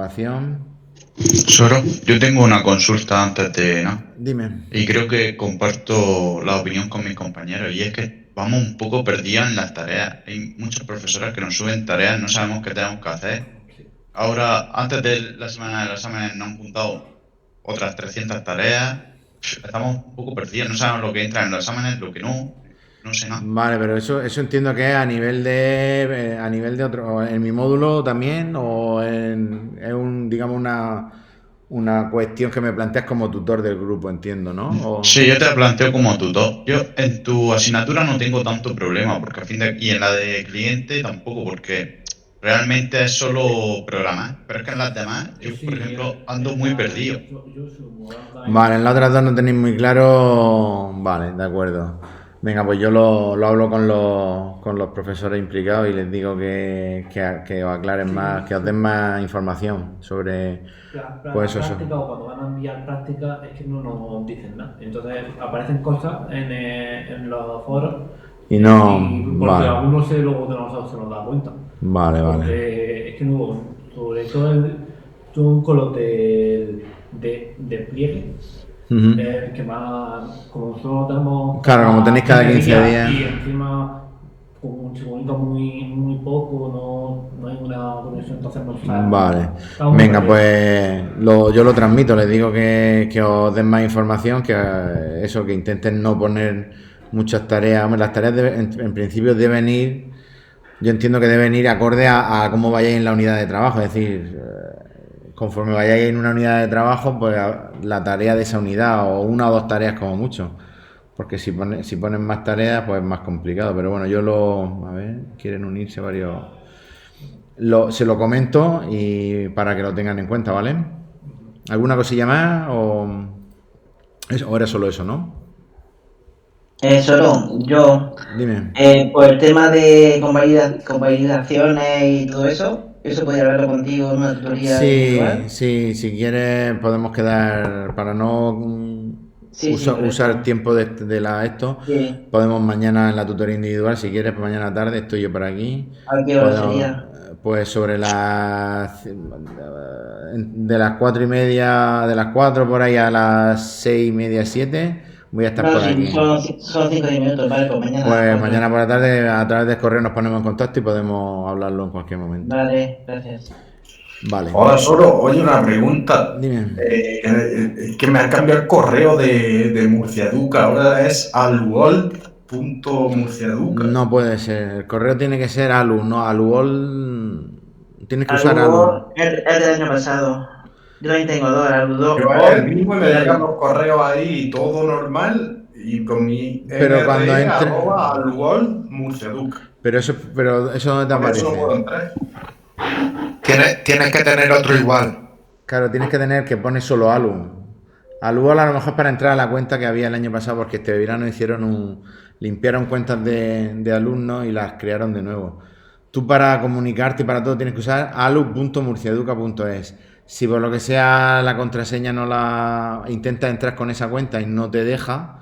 evaluación. Soro, yo tengo una consulta antes de, ¿no? Dime. Y creo que comparto la opinión con mis compañeros, y es que vamos un poco perdidos en las tareas. Hay muchos profesores que nos suben tareas, no sabemos qué tenemos que hacer. Ahora, antes de la semana de los exámenes, nos han juntado otras 300 tareas. Estamos un poco perdidos, no sabemos lo que entra en los exámenes, lo que no, no sé nada. Vale, pero eso entiendo que es a nivel de otro, en mi módulo también, es digamos, una cuestión que me planteas como tutor del grupo, entiendo, ¿no? Sí, yo te la planteo como tutor. Yo en tu asignatura no tengo tanto problema, porque y en la de cliente tampoco, porque realmente es solo programar. Pero es que en las demás, yo por Sí, ejemplo ando en muy la, perdido. yo supongo Vale, en la otra dos no tenéis muy claro. Vale, de acuerdo. Venga, pues yo lo hablo con los profesores implicados y les digo que os aclaren más, que os den más información sobre, la pues eso. práctica o cuando van a enviar práctica es que no nos dicen nada. Entonces aparecen cosas en los foros Y no, y porque vale, algunos luego de nosotros se nos da cuenta. vale, vale. Porque es que no, sobre todo con los de pliegue, Ujú. que más, como nosotros tenemos Claro, como tenéis cada 15 días. y encima como se comunica muy poco, no hay una conexión, entonces no sabemos. Vale. Estamos muy Venga, perdidos. pues yo lo transmito, les digo que os den más información, que eso, que intenten no poner muchas tareas. Hombre, las tareas en principio deben ir, yo entiendo que deben ir acorde a cómo vayáis en la unidad de trabajo, es decir, conforme vayáis en una unidad de trabajo, pues la tarea de esa unidad o una o dos tareas como mucho. Porque si ponen más tareas, pues es más complicado. Pero bueno, a ver, quieren unirse varios. Se lo comento y para que lo tengan en cuenta, ¿vale? ¿Alguna cosilla más o era solo eso, no? Solo, yo, Dime. por el tema de convalidaciones y todo eso podría hablarlo contigo en una tutoría Sí, individual. sí, si quieres podemos quedar para no Sí, usar correcto. tiempo esto. Sí. Podemos mañana en la tutoría individual, si quieres, pues mañana tarde estoy yo por aquí. ¿A qué hora sería? Pues sobre de las 4:30, de las 4 por ahí a las 6:30, 7, voy a estar No, por sí, aquí. son 5 o 10 minutos, vale, pues mañana a las Pues 4. mañana por la tarde a través del correo nos ponemos en contacto y podemos hablarlo en cualquier momento. Vale, gracias. Vale. Hola, solo, oye, una pregunta. Dime. Que me ha cambiado el correo de Murciaduca, ahora es alwol.murciaduca. No puede ser. El correo tiene que ser Alu, no Aluol. Tienes que usar Alu. Aludor es del año pasado. Yo también tengo dos, Yo es el Aludor mismo y me y llegan Alu. los correos ahí, todo normal, y con mi Pero cuando mre entre. arroba alwol.murciaduca. Pero eso ¿dónde te Con eso no aparece? puedo entrar. Tienes que tener otro igual. Claro, tienes que tener que poner solo Alu. Aluol a lo mejor para entrar a la cuenta que había el año pasado, porque este verano limpiaron cuentas de alumnos y las crearon de nuevo. Tú para comunicarte y para todo tienes que usar alu.murciaduca.es. Si por lo que sea la contraseña no la intentas entrar con esa cuenta y no te deja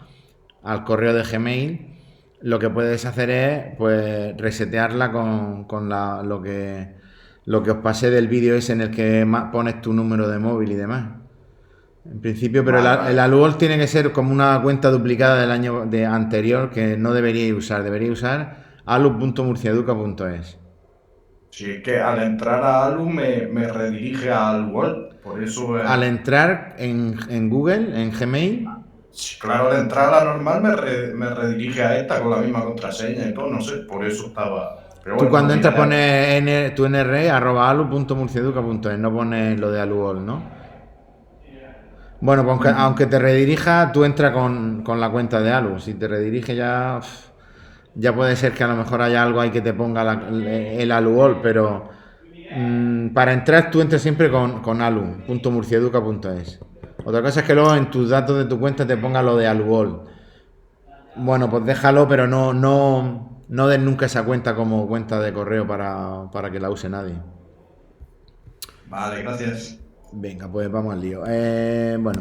al correo de Gmail, lo que puedes hacer es pues resetearla con lo que os pasé del vídeo ese en el que pones tu número de móvil y demás. En principio, pero Vale, el vale. Aluol tiene que ser como una cuenta duplicada del año anterior que no deberíais usar. Deberíais usar alu.murciaduca.es. Si es que al entrar a Alu me redirige a Alwol, por eso Al entrar en Google, en Gmail, sí, claro, al entrar a la normal me redirige a esta con la misma contraseña y todo, no sé, por eso estaba. Pero tú bueno, lo cuando entras miraré. pones tu NRE @alu.murciaduca.es, no pones lo de Aluol, ¿no? Bueno, pues aunque te redirija, tú entras con la cuenta de Alu. Si te redirige ya puede ser que a lo mejor haya algo ahí que te ponga el Aluol, pero para entrar tú entras siempre con alu.murciaduca.es. Otra cosa es que luego en tus datos de tu cuenta te ponga lo de Aluol. Bueno, pues déjalo, pero no des nunca esa cuenta como cuenta de correo para que la use nadie. Vale, gracias. Venga, pues vamos al lío. Bueno,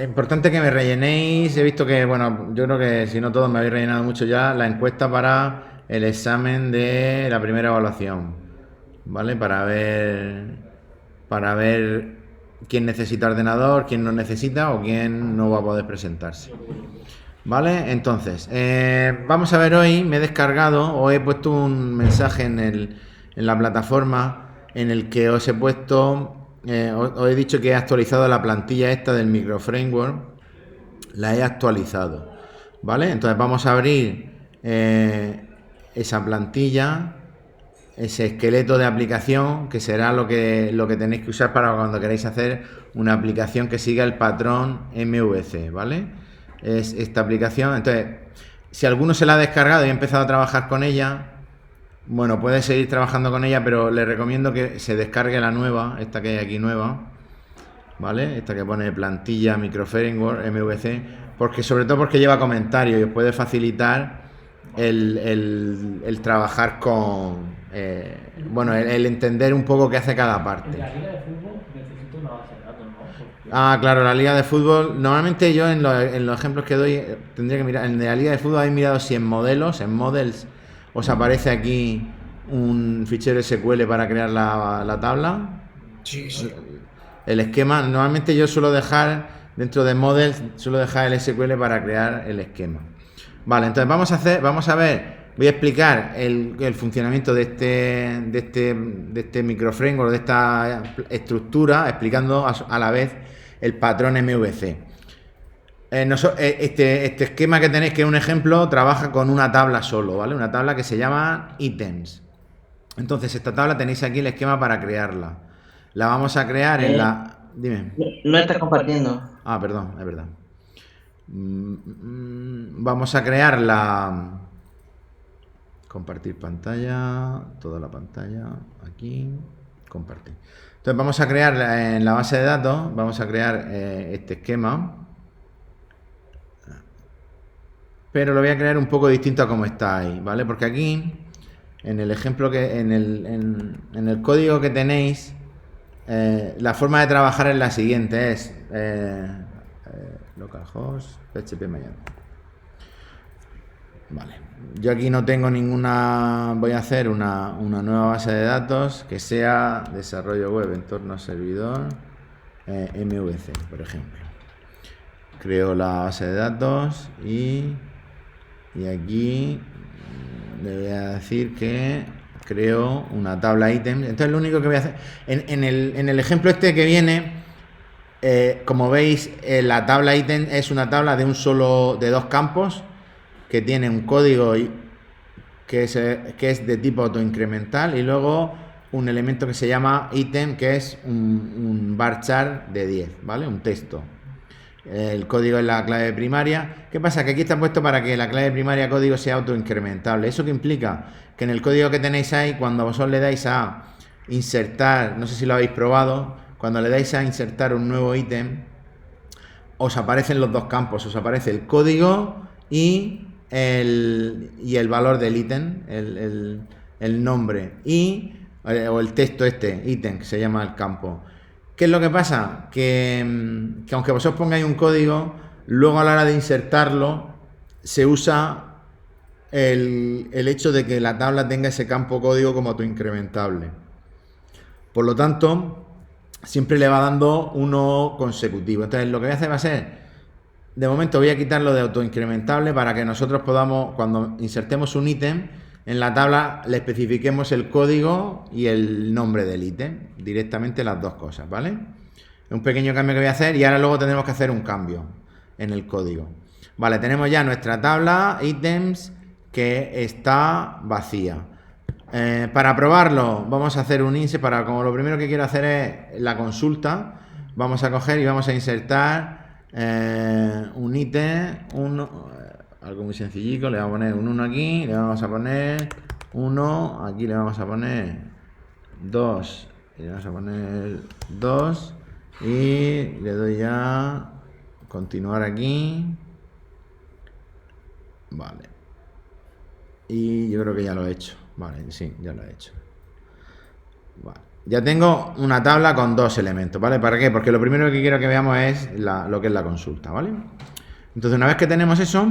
importante que me rellenéis. He visto que, bueno, yo creo que si no todos me habéis rellenado mucho ya la encuesta para el examen de la primera evaluación, ¿vale? Para ver. para ver quién necesita ordenador, quién no necesita o quién no va a poder presentarse. ¿Vale? Entonces, vamos a ver hoy, me he descargado o he puesto un mensaje en la plataforma en el que os he puesto, os he dicho que he actualizado la plantilla esta del microframework, la he actualizado, ¿vale? Entonces vamos a abrir esa plantilla, ese esqueleto de aplicación que será lo que tenéis que usar para cuando queráis hacer una aplicación que siga el patrón MVC, ¿vale? Es esta aplicación. Entonces, si alguno se la ha descargado y ha empezado a trabajar con ella, bueno, puede seguir trabajando con ella, pero le recomiendo que se descargue la nueva, esta que hay aquí nueva, ¿vale? Esta que pone plantilla microframework MVC, porque sobre todo porque lleva comentarios y os puede facilitar el trabajar con bueno, el entender un poco qué hace cada parte. En la liga de fútbol necesito una base de datos, ¿no? Porque... Ah, claro, la liga de fútbol. Normalmente yo en los ejemplos que doy tendría que mirar. En la liga de fútbol habéis mirado si en modelos, en models, os aparece aquí un fichero SQL para crear la tabla. Sí. El esquema, normalmente yo suelo dejar dentro de models, suelo dejar el SQL para crear el esquema. Vale, entonces vamos a ver. Voy a explicar el funcionamiento de este microframework, de esta estructura, explicando a la vez el patrón MVC. Este esquema que tenéis, que es un ejemplo, trabaja con una tabla solo, ¿vale? Una tabla que se llama ítems. Entonces, esta tabla tenéis aquí el esquema para crearla. La vamos a crear en la... Dime. No estás compartiendo. Ah, perdón, es verdad. Vamos a crear la... Compartir pantalla, toda la pantalla, aquí, compartir. Entonces vamos a crear en la base de datos, vamos a crear este esquema, pero lo voy a crear un poco distinto a como está ahí, ¿vale? Porque aquí, en el ejemplo que, en el código que tenéis, la forma de trabajar es la siguiente, es localhost, php Magento. Vale, yo aquí no tengo ninguna, voy a hacer una nueva base de datos que sea desarrollo web, entorno servidor, MVC, por ejemplo. Creo la base de datos y aquí le voy a decir que creo una tabla ítem. Entonces lo único que voy a hacer, en el ejemplo este que viene, como veis, la tabla ítem es una tabla de dos campos, que tiene un código que es de tipo autoincremental y luego un elemento que se llama ítem, que es un varchar de 10, ¿vale? Un texto. El código es la clave primaria. ¿Qué pasa? Que aquí está puesto para que la clave primaria código sea autoincrementable. ¿Eso qué implica? Que en el código que tenéis ahí, cuando vosotros le dais a insertar, no sé si lo habéis probado, cuando le dais a insertar un nuevo ítem, os aparecen los dos campos, os aparece el código y el valor del ítem, el nombre o el texto ítem, que se llama el campo. ¿Qué es lo que pasa? Que aunque vosotros pongáis un código, luego a la hora de insertarlo se usa el hecho de que la tabla tenga ese campo código como autoincrementable. Por lo tanto, siempre le va dando uno consecutivo. Entonces lo que voy a hacer va a ser, de momento voy a quitarlo de autoincrementable para que nosotros podamos, cuando insertemos un ítem, en la tabla le especifiquemos el código y el nombre del ítem, directamente las dos cosas, ¿vale? Es un pequeño cambio que voy a hacer y ahora luego tendremos que hacer un cambio en el código. Vale, tenemos ya nuestra tabla ítems que está vacía. Para probarlo vamos a hacer un insert, como lo primero que quiero hacer es la consulta. Vamos a coger y vamos a insertar un ítem, algo muy sencillico. Le vamos a poner un 1 aquí, le vamos a poner 1, aquí le vamos a poner 2, y le vamos a poner 2 y le doy ya continuar aquí. Vale, y yo creo que ya lo he hecho. Vale, sí, ya lo he hecho. Vale. Ya tengo una tabla con dos elementos, ¿vale? ¿Para qué? Porque lo primero que quiero que veamos es lo que es la consulta, ¿vale? Entonces, una vez que tenemos eso,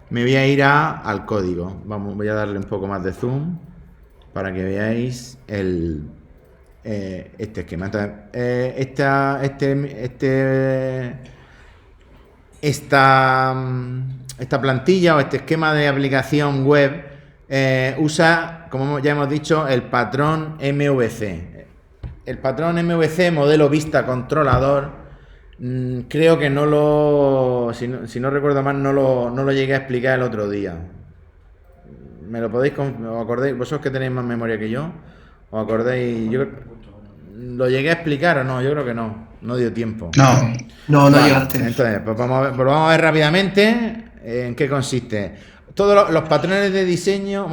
me voy a ir al código. Voy a darle un poco más de zoom para que veáis este esquema. Entonces, esta plantilla o este esquema de aplicación web usa, como ya hemos dicho, el patrón MVC. El patrón MVC, modelo vista controlador, creo que no lo, si no recuerdo mal, no lo llegué a explicar el otro día. ¿Me lo podéis, os acordáis? Vosotros que tenéis más memoria que yo, ¿os acordáis? Yo ¿lo llegué a explicar o no? Yo creo que no dio tiempo. No Vale, llegaste. entonces, pues vamos a ver rápidamente en qué consiste. Todos los patrones de diseño,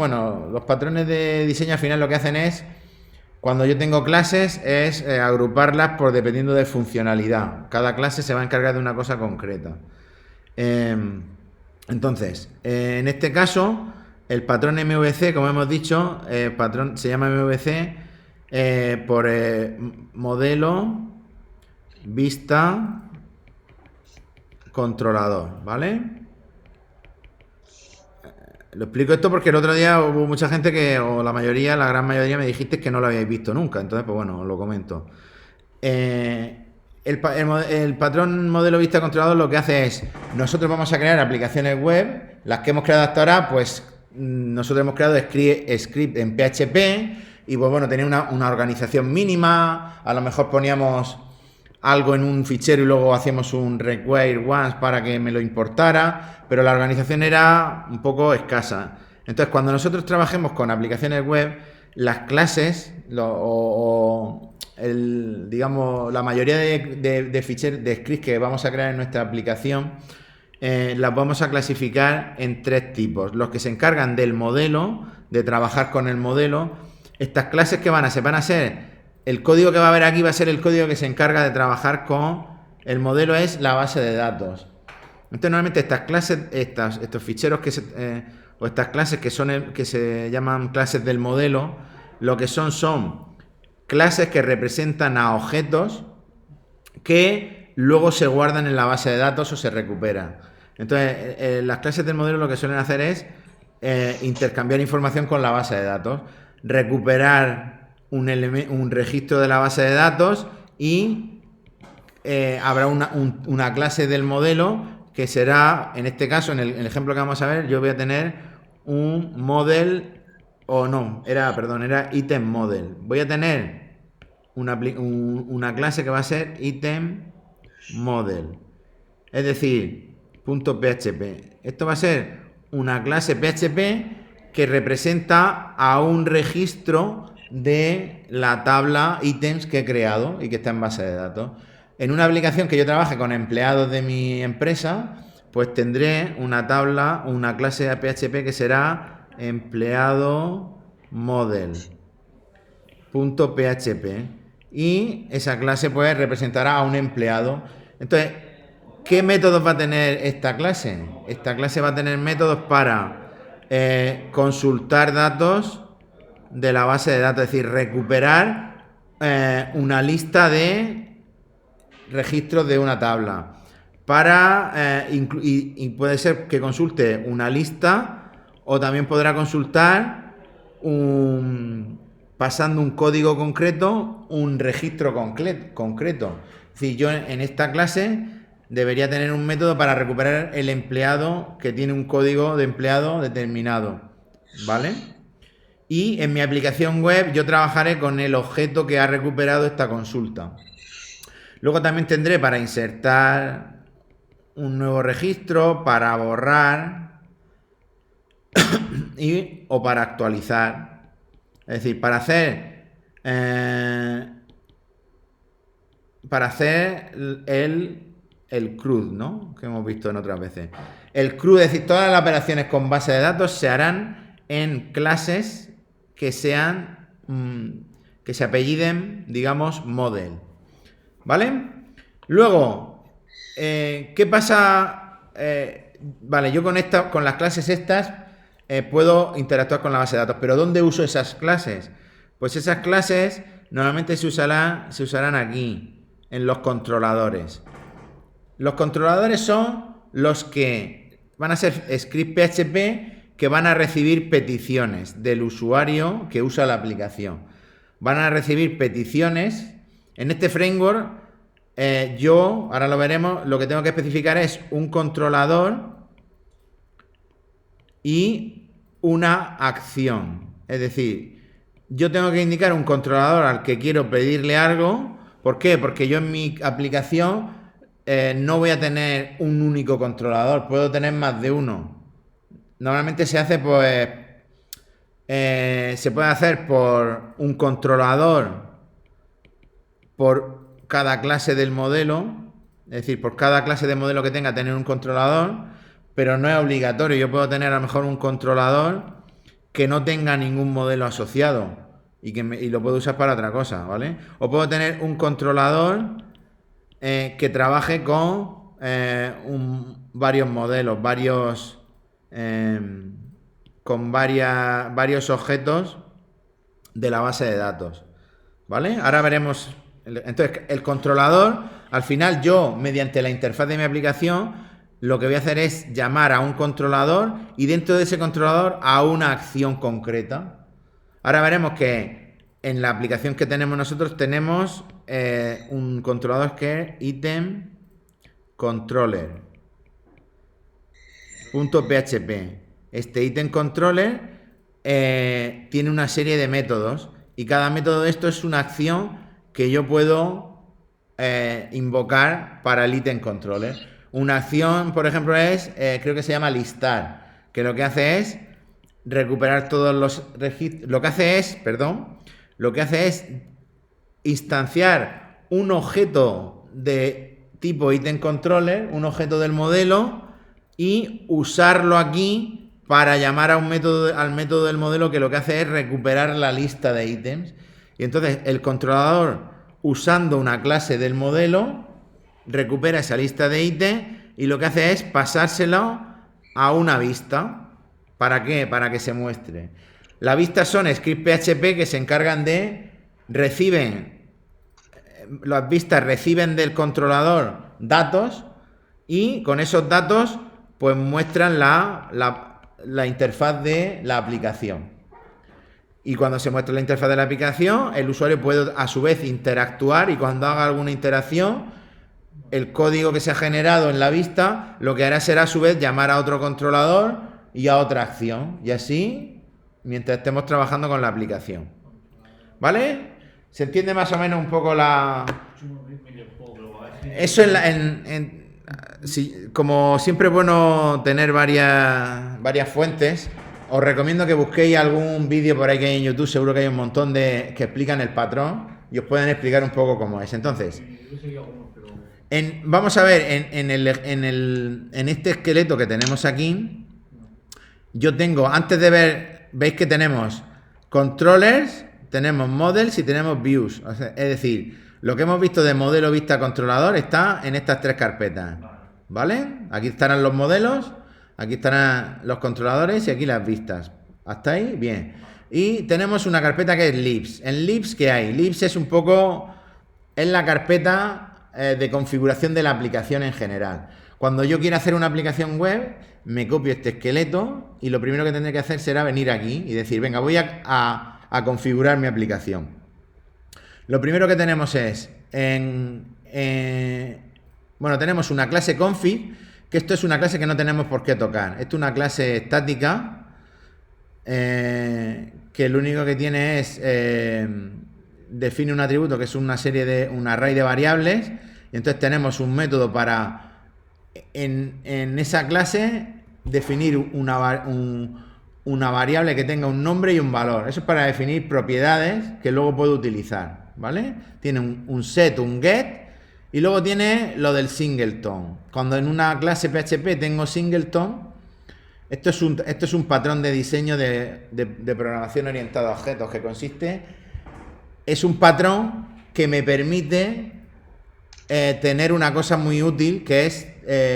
los patrones de diseño al final lo que hacen es, cuando yo tengo clases, es agruparlas por dependiendo de funcionalidad. Cada clase se va a encargar de una cosa concreta. Entonces, en este caso, el patrón MVC, como hemos dicho, patrón se llama MVC por modelo vista controlador, ¿vale? Lo explico esto porque el otro día hubo mucha gente que, o la gran mayoría me dijiste que no lo habíais visto nunca, entonces pues bueno, os lo comento. El patrón modelo vista controlador lo que hace es, nosotros vamos a crear aplicaciones web, las que hemos creado hasta ahora, pues nosotros hemos creado script en PHP y pues bueno, tenía una organización mínima, a lo mejor poníamos algo en un fichero y luego hacíamos un require once para que me lo importara, pero la organización era un poco escasa. Entonces, cuando nosotros trabajemos con aplicaciones web, las clases digamos, la mayoría de ficheros, de scripts que vamos a crear en nuestra aplicación, las vamos a clasificar en 3 tipos. Los que se encargan del modelo, de trabajar con el modelo. Estas clases que van a ser el código que va a haber aquí va a ser el código que se encarga de trabajar con el modelo, es la base de datos. Entonces, normalmente estas clases, estos ficheros o estas clases que se llaman clases del modelo, lo que son clases que representan a objetos que luego se guardan en la base de datos o se recuperan. Entonces, las clases del modelo lo que suelen hacer es intercambiar información con la base de datos, recuperar un registro de la base de datos y habrá una clase del modelo que será, en este caso, en el ejemplo que vamos a ver, yo voy a tener un model, era item model. Voy a tener una clase que va a ser item model, es decir, .php. Esto va a ser una clase PHP que representa a un registro de la tabla ítems que he creado y que está en base de datos. En una aplicación que yo trabaje con empleados de mi empresa, pues tendré una clase de PHP que será empleado model.php y esa clase pues representará a un empleado. Entonces, ¿qué métodos va a tener esta clase? Esta clase va a tener métodos para consultar datos de la base de datos, es decir, recuperar una lista de registros de una tabla y puede ser que consulte una lista o también podrá consultar pasando un código concreto, un registro concreto. Es decir, yo en esta clase debería tener un método para recuperar el empleado que tiene un código de empleado determinado, ¿vale? Y en mi aplicación web yo trabajaré con el objeto que ha recuperado esta consulta. Luego también tendré para insertar un nuevo registro, para borrar o para actualizar. Es decir, para hacer el CRUD, ¿no? Que hemos visto en otras veces. El CRUD, es decir, todas las operaciones con base de datos se harán en clases que se apelliden, digamos, model, ¿vale? Luego, ¿qué pasa? Vale, yo con las clases estas puedo interactuar con la base de datos, pero ¿dónde uso esas clases? Pues esas clases normalmente se usarán aquí, en los controladores. Los controladores son los que van a ser script PHP que van a recibir peticiones del usuario que usa la aplicación. van a recibir peticiones. En este framework, yo, ahora lo veremos, lo que tengo que especificar es un controlador y una acción. Es decir, yo tengo que indicar un controlador al que quiero pedirle algo. ¿Por qué? Porque yo en mi aplicación no voy a tener un único controlador, puedo tener más de uno. Normalmente se hace, pues, se puede hacer por un controlador por cada clase del modelo, es decir, por cada clase de modelo que tenga tener un controlador, pero no es obligatorio. Yo puedo tener a lo mejor un controlador que no tenga ningún modelo asociado y lo puedo usar para otra cosa, ¿vale? O puedo tener un controlador que trabaje con varios modelos, con varios objetos de la base de datos, ¿vale? Ahora veremos. Entonces, el controlador, al final yo, mediante la interfaz de mi aplicación, lo que voy a hacer es llamar a un controlador y dentro de ese controlador a una acción concreta. Ahora veremos que en la aplicación que tenemos nosotros tenemos un controlador que es item controller.php. Este item controller tiene una serie de métodos y cada método de esto es una acción que yo puedo invocar para el item controller. Una acción, por ejemplo, es, creo que se llama listar, que lo que hace es recuperar todos los registros. Lo que hace es instanciar un objeto de tipo item controller, un objeto del modelo, y usarlo aquí para llamar a al método del modelo, que lo que hace es recuperar la lista de ítems. Y entonces el controlador, usando una clase del modelo, recupera esa lista de ítems y lo que hace es pasárselo a una vista. ¿Para qué? Para que se muestre. Las vistas son scripts PHP que se encargan de las vistas reciben del controlador datos y con esos datos pues muestran la interfaz de la aplicación. Y cuando se muestra la interfaz de la aplicación, el usuario puede a su vez interactuar y cuando haga alguna interacción, el código que se ha generado en la vista lo que hará será a su vez llamar a otro controlador y a otra acción. Y así, mientras estemos trabajando con la aplicación. ¿Vale? ¿Se entiende más o menos un poco Eso como siempre es bueno tener varias fuentes. Os recomiendo que busquéis algún vídeo por ahí que hay en YouTube, seguro que hay un montón que explican el patrón y os pueden explicar un poco cómo es. Entonces, vamos a ver, en este esqueleto que tenemos aquí, yo tengo, antes de ver, veis que tenemos controllers, tenemos models y tenemos views. O sea, es decir, lo que hemos visto de modelo, vista, controlador está en estas tres carpetas, ¿vale? Aquí estarán los modelos, aquí estarán los controladores y aquí las vistas. ¿Hasta ahí? Bien. Y tenemos una carpeta que es libs. En libs, ¿qué hay? Libs es la carpeta de configuración de la aplicación en general. Cuando yo quiero hacer una aplicación web, me copio este esqueleto y lo primero que tendré que hacer será venir aquí y decir, venga, voy a configurar mi aplicación. Lo primero que tenemos es, tenemos una clase config, que esto es una clase que no tenemos por qué tocar. Esto es una clase estática, que lo único que tiene es, define un atributo que es un array de variables, y entonces tenemos un método para, en esa clase, definir una variable que tenga un nombre y un valor. Eso es para definir propiedades que luego puedo utilizar, ¿vale? Tiene un set, un get, y luego tiene lo del singleton. Cuando en una clase PHP tengo singleton, esto es un patrón de diseño de programación orientada a objetos que es un patrón que me permite tener una cosa muy útil que es,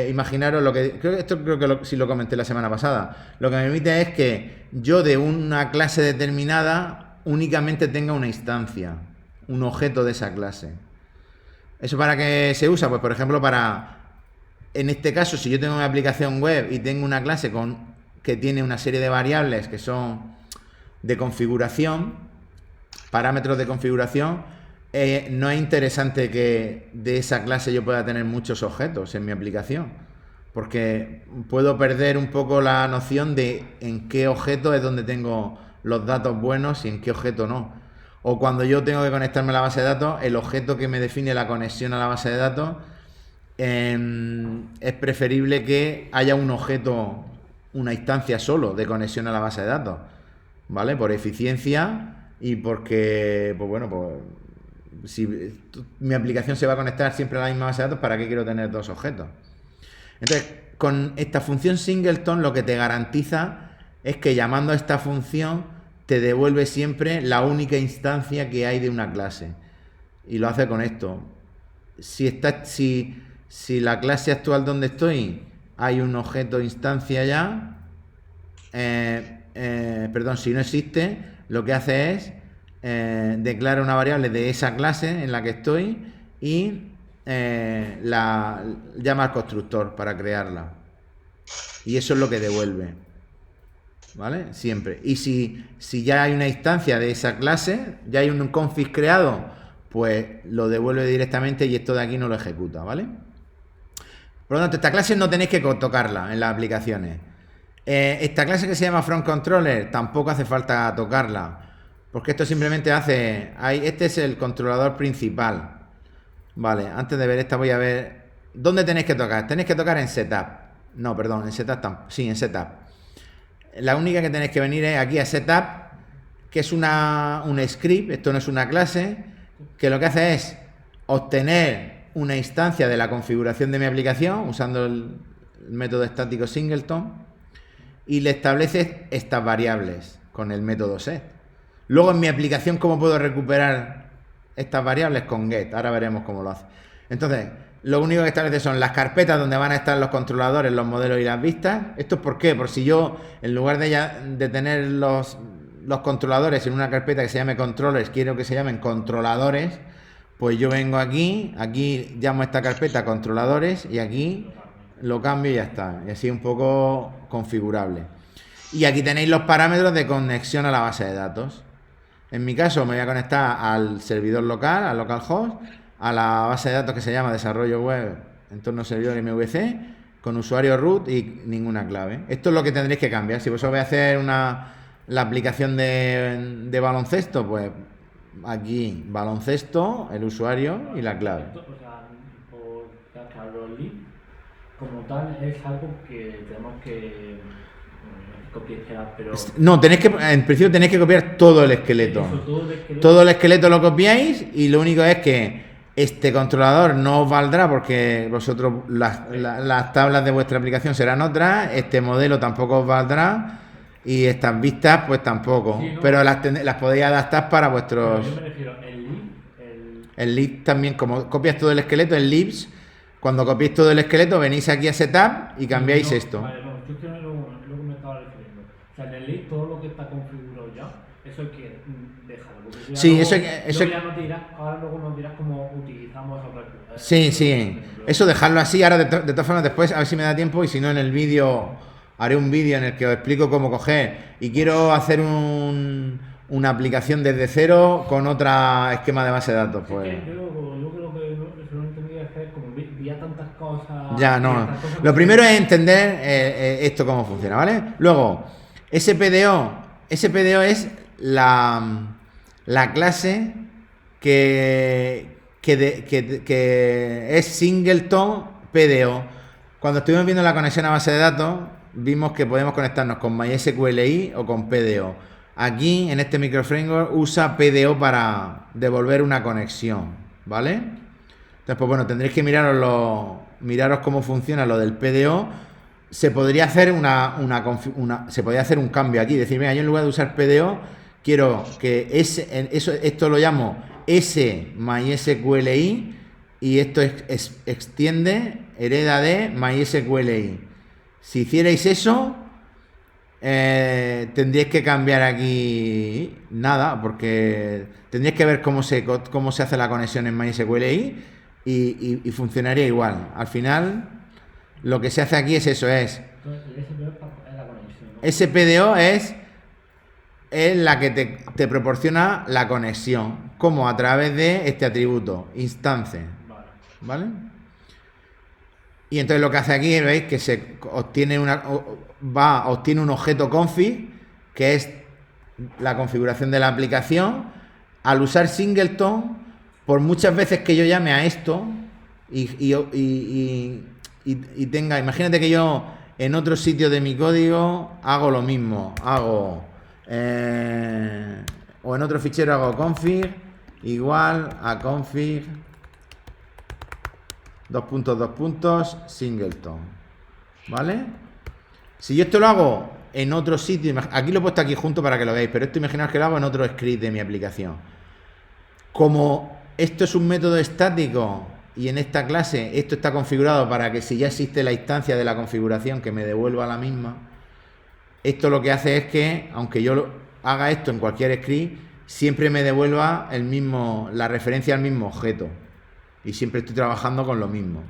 imaginaros creo que sí lo comenté la semana pasada. Lo que me permite es que yo de una clase determinada únicamente tenga una instancia, un objeto de esa clase. ¿Eso para qué se usa? Pues por ejemplo en este caso, si yo tengo una aplicación web y tengo una clase que tiene una serie de variables que son de configuración, parámetros de configuración, no es interesante que de esa clase yo pueda tener muchos objetos en mi aplicación, porque puedo perder un poco la noción de en qué objeto es donde tengo los datos buenos y en qué objeto no. O cuando yo tengo que conectarme a la base de datos, el objeto que me define la conexión a la base de datos, es preferible que haya un objeto, una instancia solo de conexión a la base de datos, ¿vale? Por eficiencia y porque, pues bueno, pues si mi aplicación se va a conectar siempre a la misma base de datos, ¿para qué quiero tener dos objetos? Entonces, con esta función singleton lo que te garantiza es que llamando a esta función te devuelve siempre la única instancia que hay de una clase. Y lo hace con esto. Si la clase actual donde estoy hay un objeto instancia ya, perdón, si no existe, lo que hace es declara una variable de esa clase en la que estoy y la llama al constructor para crearla. Y eso es lo que devuelve, ¿vale? Siempre. Y si ya hay una instancia de esa clase, ya hay un config creado, pues lo devuelve directamente y esto de aquí no lo ejecuta, ¿vale? Por lo tanto, esta clase no tenéis que tocarla en las aplicaciones. Esta clase que se llama FromController tampoco hace falta tocarla, porque esto simplemente hace... este es el controlador principal. Vale, antes de ver esta voy a ver... ¿Dónde tenéis que tocar? Tenéis que tocar en Setup. No, perdón, en Setup tampoco. Sí, en Setup. La única que tenéis que venir es aquí a Setup, que es un script, esto no es una clase, que lo que hace es obtener una instancia de la configuración de mi aplicación usando el método estático singleton y le establece estas variables con el método set. Luego en mi aplicación, ¿cómo puedo recuperar estas variables? Con get. Ahora veremos cómo lo hace. Entonces, lo único que establece son las carpetas donde van a estar los controladores, los modelos y las vistas. ¿Esto es por qué? Por si yo, en lugar de tener los controladores en una carpeta que se llame controllers, quiero que se llamen controladores, pues yo vengo aquí llamo a esta carpeta controladores y aquí lo cambio y ya está. Y así un poco configurable. Y aquí tenéis los parámetros de conexión a la base de datos. En mi caso me voy a conectar al servidor local, al localhost, a la base de datos que se llama desarrollo web entorno servidor MVC, con usuario root y ninguna clave. Esto es lo que tendréis que cambiar. Si vosotros vais a hacer la aplicación de baloncesto, pues aquí baloncesto, el usuario y la clave. O sea, por los leads, como tal, es algo que tenemos que copiar, pero... No, en principio tenéis que copiar todo el esqueleto. Todo el esqueleto lo copiáis y lo único es que este controlador no os valdrá porque vosotros las tablas de vuestra aplicación serán otras, este modelo tampoco os valdrá y estas vistas pues tampoco, sí, ¿no? Pero las podéis adaptar para vuestros... Yo me refiero, el lead también, como copias todo el esqueleto, el libs, cuando copiéis todo el esqueleto venís aquí a setup y cambiáis esto. Vale, no, yo quiero lo que me estaba refiriendo. O sea, en el lead todo lo que está configurado ya, eso hay que dejarlo. Sí, ahora luego nos dirás cómo utilizamos esos recursos. Sí. Eso dejarlo así. Ahora, de todas formas, después, a ver si me da tiempo y si no, en el vídeo, haré un vídeo en el que os explico cómo coger. Y quiero hacer una aplicación desde cero con otro esquema de base de datos. Pues. Yo creo que se lo entendía es como vía tantas cosas. Ya, no. Lo primero es entender esto cómo funciona, ¿vale? Luego, SPDO es la clase que es singleton PDO. Cuando estuvimos viendo la conexión a base de datos, vimos que podemos conectarnos con MySQLi o con PDO. Aquí, en este microframework, usa PDO para devolver una conexión, ¿vale? Entonces, pues bueno, tendréis que miraros cómo funciona lo del PDO. Se podría hacer se podría hacer un cambio aquí, decir, mira, yo en lugar de usar PDO, quiero que esto lo llamo S-MySQLi y esto hereda de MySQLi. Si hicierais eso, tendríais que cambiar aquí nada, porque tendríais que ver cómo se hace la conexión en MySQLi y funcionaría igual. Al final, lo que se hace aquí es eso, Entonces, el SPDO es la conexión, ¿no? SPDO es es la que te proporciona la conexión, como a través de este atributo, instance. ¿Vale? Y entonces lo que hace aquí, veis que se obtiene obtiene un objeto config, que es la configuración de la aplicación. Al usar singleton, por muchas veces que yo llame a esto y tenga, imagínate que yo en otro sitio de mi código hago lo mismo, o en otro fichero hago config igual a config singleton, ¿vale? Si yo esto lo hago en otro sitio, aquí lo he puesto aquí junto para que lo veáis, pero esto imaginaos que lo hago en otro script de mi aplicación. Como esto es un método estático y en esta clase esto está configurado para que si ya existe la instancia de la configuración que me devuelva la misma, esto lo que hace es que, aunque yo haga esto en cualquier script, siempre me devuelva la referencia al mismo objeto y siempre estoy trabajando con lo mismo.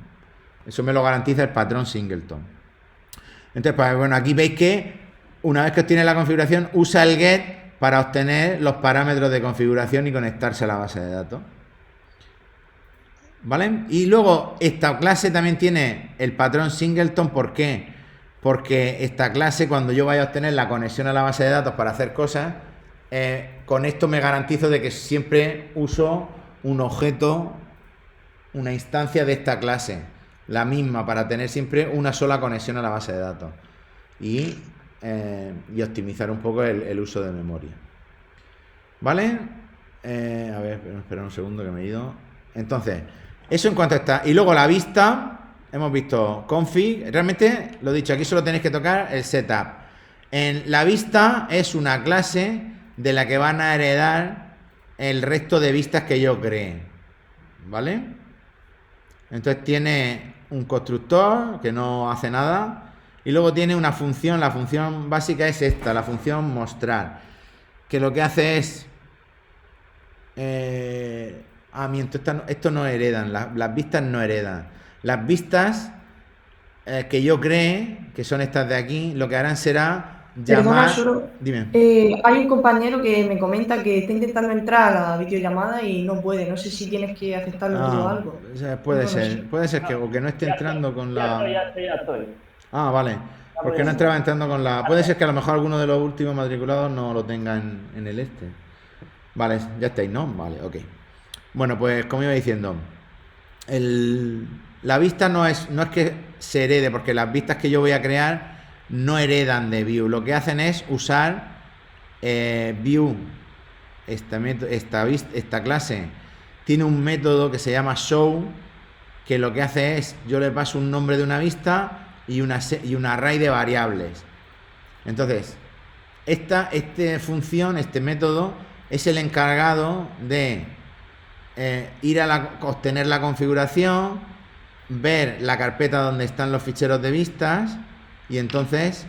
Eso me lo garantiza el patrón singleton. Entonces, pues bueno, aquí veis que una vez que obtiene la configuración, usa el get para obtener los parámetros de configuración y conectarse a la base de datos. ¿Vale? Y luego esta clase también tiene el patrón singleton. ¿Por qué? Porque esta clase, cuando yo vaya a obtener la conexión a la base de datos para hacer cosas, con esto me garantizo de que siempre uso un objeto, una instancia de esta clase, la misma, para tener siempre una sola conexión a la base de datos y optimizar un poco el uso de memoria. ¿Vale? A ver, espera un segundo que me he ido. Entonces, eso en cuanto a esta. Y luego la vista, hemos visto config. Realmente, lo dicho, aquí solo tenéis que tocar el setup. En la vista es una clase de la que van a heredar el resto de vistas que yo cree. ¿Vale? Entonces tiene un constructor que no hace nada. Y luego tiene una función. La función básica es esta, la función mostrar, que lo que hace es esto no heredan, las vistas no heredan. Las vistas que yo cree, que son estas de aquí, lo que harán será llamar. Dime. Hay un compañero que me comenta que está intentando entrar a la videollamada y no puede. No sé si tienes que aceptarlo tú o algo. Puede ser que, o que no esté entrando con la. Ya estoy. Ah, vale. Porque no entraba entrando con la. Puede ser que a lo mejor alguno de los últimos matriculados no lo tenga en el este. Vale, ya estáis, ¿no? Vale, ok. Bueno, pues como iba diciendo, la vista no es que se herede, porque las vistas que yo voy a crear no heredan de view. Lo que hacen es usar view. Esta clase tiene un método que se llama show, que lo que hace es, yo le paso un nombre de una vista y un array de variables. Entonces, esta función, este método, es el encargado de ir a obtener la configuración, ver la carpeta donde están los ficheros de vistas y entonces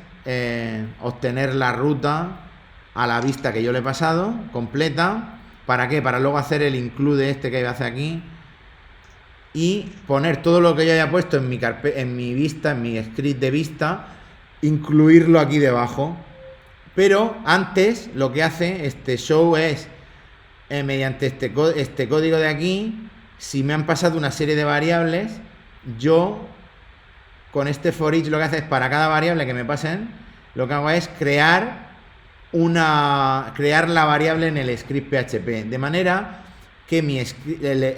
obtener la ruta a la vista que yo le he pasado completa. ¿Para qué? Para luego hacer el include este que hace aquí y poner todo lo que yo haya puesto en mi vista, en mi script de vista, incluirlo aquí debajo. Pero antes lo que hace este show es mediante este código de aquí, si me han pasado una serie de variables, yo con este for each lo que hace es, para cada variable que me pasen, lo que hago es crear la variable en el script PHP, de manera que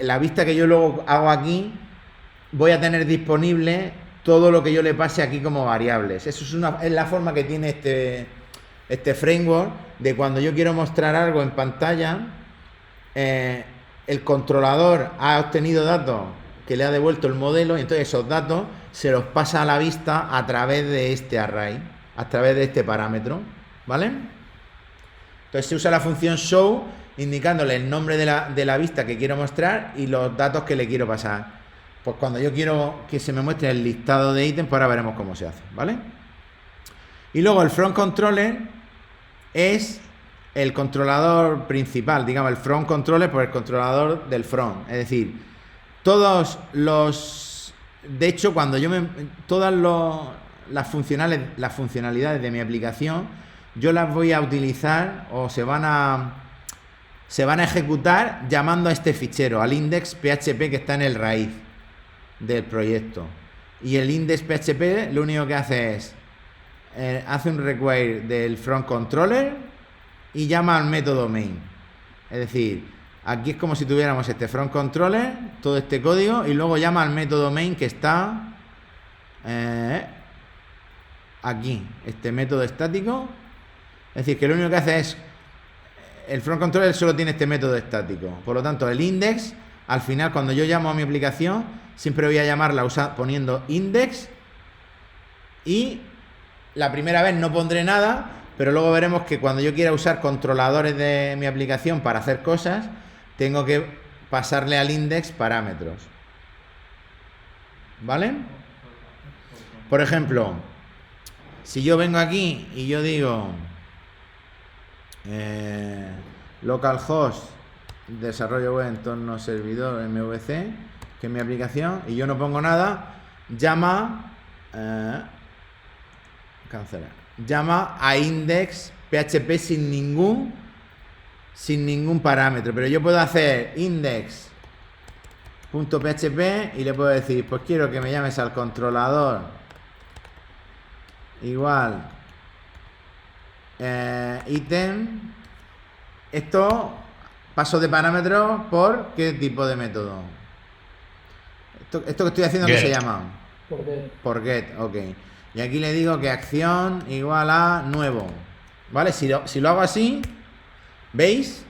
la vista que yo luego hago aquí, voy a tener disponible todo lo que yo le pase aquí como variables. Eso es la forma que tiene este framework, de cuando yo quiero mostrar algo en pantalla, el controlador ha obtenido datos que le ha devuelto el modelo y entonces esos datos se los pasa a la vista a través de este array, a través de este parámetro, ¿vale? Entonces se usa la función show indicándole el nombre de la vista que quiero mostrar y los datos que le quiero pasar. Pues cuando yo quiero que se me muestre el listado de ítems, pues ahora veremos cómo se hace, ¿vale? Y luego el front controller es el controlador principal, digamos, el front controller, pues el controlador del front. Es decir, de hecho, cuando todas las funcionalidades de mi aplicación yo las voy a utilizar o se van a ejecutar llamando a este fichero, al index PHP que está en el raíz del proyecto. Y el index PHP lo único que hace es hace un require del front controller y llama al método main. Es decir, aquí es como si tuviéramos este front controller, todo este código, y luego llama al método main que está aquí, este método estático. Es decir, que lo único que hace es, el front controller solo tiene este método estático. Por lo tanto, el index, al final, cuando yo llamo a mi aplicación, siempre voy a llamarla poniendo index, y la primera vez no pondré nada, pero luego veremos que cuando yo quiera usar controladores de mi aplicación para hacer cosas, tengo que pasarle al index parámetros. ¿Vale? Por ejemplo, si yo vengo aquí y yo digo localhost desarrollo web entorno servidor MVC, que es mi aplicación, y yo no pongo nada, llama a index PHP sin ningún parámetro. Pero yo puedo hacer index.php y le puedo decir, pues quiero que me llames al controlador igual ítem. Esto paso de parámetros por qué tipo de método. Esto que estoy haciendo, ¿qué se llama? Por get, ok. Y aquí le digo que acción igual a nuevo. ¿Vale? Si lo hago así, ¿veis?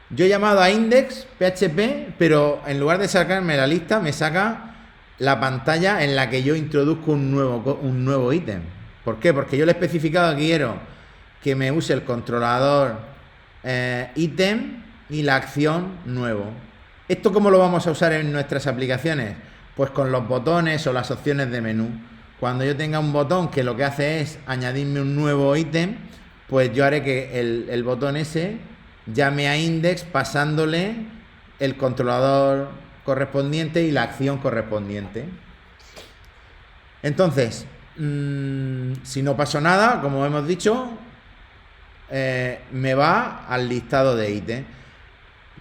Yo he llamado a index PHP, pero en lugar de sacarme la lista, me saca la pantalla en la que yo introduzco un nuevo ítem. ¿Por qué? Porque yo le he especificado que quiero que me use el controlador ítem y la acción nuevo. ¿Esto cómo lo vamos a usar en nuestras aplicaciones? Pues con los botones o las opciones de menú. Cuando yo tenga un botón que lo que hace es añadirme un nuevo ítem, pues yo haré que el botón ese llame a index pasándole el controlador correspondiente y la acción correspondiente. Entonces, si no pasó nada, como hemos dicho, me va al listado de ítems.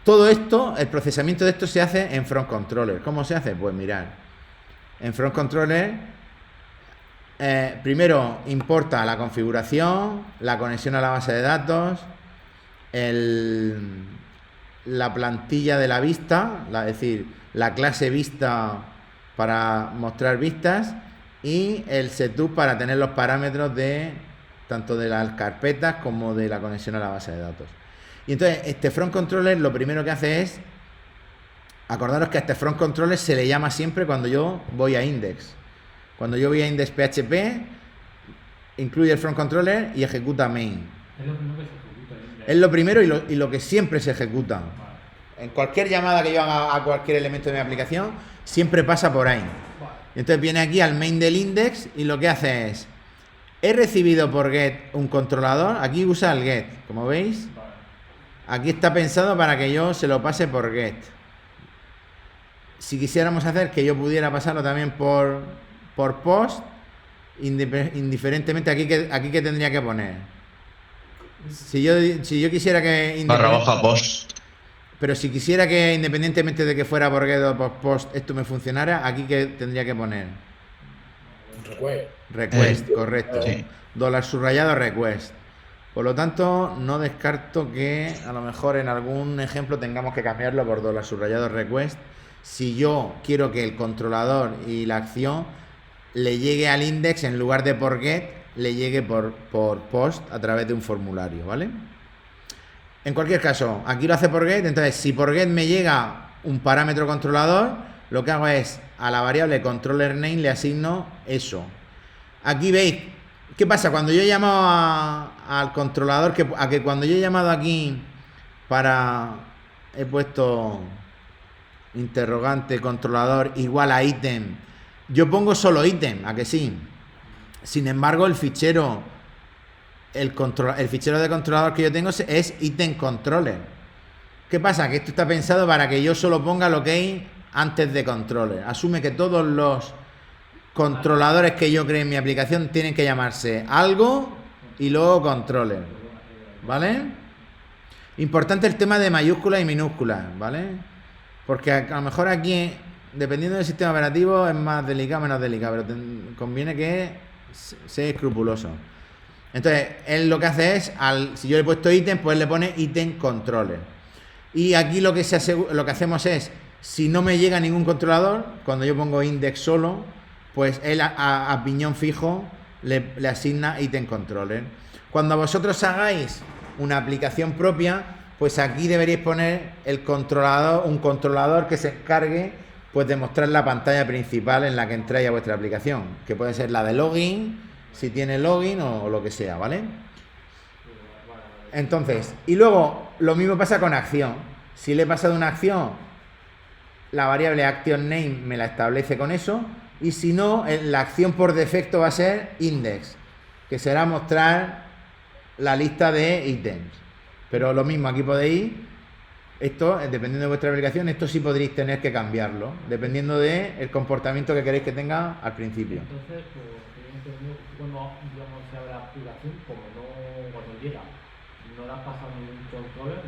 Todo esto, el procesamiento de esto se hace en front controller. ¿Cómo se hace? Pues mirad, en front controller primero importa la configuración, la conexión a la base de datos, la plantilla de la vista, es decir, la clase vista para mostrar vistas, y el setup para tener los parámetros de tanto de las carpetas como de la conexión a la base de datos. Y entonces este front controller lo primero que hace es, acordaros que a este front controller se le llama siempre cuando yo voy a index. Cuando yo voy a index PHP, incluye el front controller y ejecuta main. Es lo primero que se ejecuta. Es lo primero y lo que siempre se ejecuta. En cualquier llamada que yo haga a cualquier elemento de mi aplicación, siempre pasa por ahí. Y entonces viene aquí al main del index y lo que hace es, he recibido por get un controlador, aquí usa el get, como veis. Aquí está pensado para que yo se lo pase por get. Si quisiéramos hacer que yo pudiera pasarlo también por post, indiferentemente, aquí que tendría que poner. Si yo quisiera que /baja post. Pero si quisiera que independientemente de que fuera por get o por post esto me funcionara, aquí que tendría que poner request, correcto. Sí. $subrayado request. Por lo tanto, no descarto que a lo mejor en algún ejemplo tengamos que cambiarlo por $subrayado request si yo quiero que el controlador y la acción le llegue al index en lugar de por get, le llegue por post a través de un formulario, ¿vale? En cualquier caso, aquí lo hace por get, entonces si por get me llega un parámetro controlador, lo que hago es a la variable controller name le asigno eso. Aquí veis, ¿qué pasa? Cuando yo he llamado al controlador, que cuando yo he llamado aquí he puesto interrogante controlador igual a ítem, yo pongo solo ítem, ¿a que sí? Sin embargo, el fichero de controlador que yo tengo es item controller. ¿Qué pasa? Que esto está pensado para que yo solo ponga lo que hay antes de controller. Asume que todos los controladores que yo cree en mi aplicación tienen que llamarse algo y luego controller, ¿vale? Importante el tema de mayúsculas y minúsculas, ¿vale? Porque a lo mejor aquí, dependiendo del sistema operativo, es más delicado o menos delicado, pero conviene que sea escrupuloso. Entonces, él lo que hace es, si yo le he puesto ítem, pues él le pone ítem controller. Y aquí lo que hacemos es, si no me llega ningún controlador, cuando yo pongo index solo, pues él a piñón fijo le asigna ítem controller. Cuando vosotros hagáis una aplicación propia, pues aquí deberíais poner un controlador que se encargue pues de mostrar la pantalla principal en la que entráis a vuestra aplicación, que puede ser la de login, si tiene login o lo que sea, ¿vale? Entonces, y luego lo mismo pasa con acción. Si le he pasado una acción, la variable action name me la establece con eso, y si no, la acción por defecto va a ser index, que será mostrar la lista de ítems. Pero lo mismo, aquí podéis, esto, dependiendo de vuestra aplicación, esto sí podréis tener que cambiarlo, dependiendo del comportamiento que queréis que tenga al principio. Entonces, cuando digamos, se abre la aplicación, como no, cuando llega, no le has pasado ningún controller,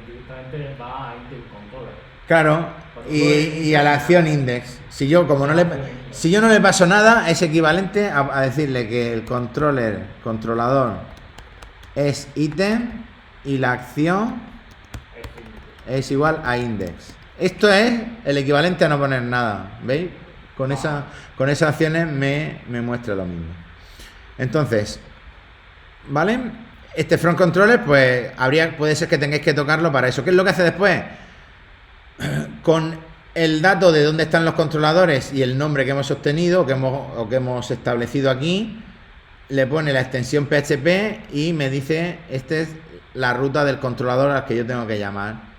directamente va a ítem controller. Claro, y a la acción index. Si yo no le paso nada, es equivalente a decirle que el controlador es ítem y la acción es igual a index. Esto es el equivalente a no poner nada, ¿veis? Con esas acciones me muestra lo mismo. Entonces, ¿vale? Este front controller, pues puede ser que tengáis que tocarlo para eso. ¿Qué es lo que hace después? Con el dato de dónde están los controladores y el nombre que hemos obtenido o que hemos establecido aquí, le pone la extensión PHP y me dice esta es la ruta del controlador al que yo tengo que llamar.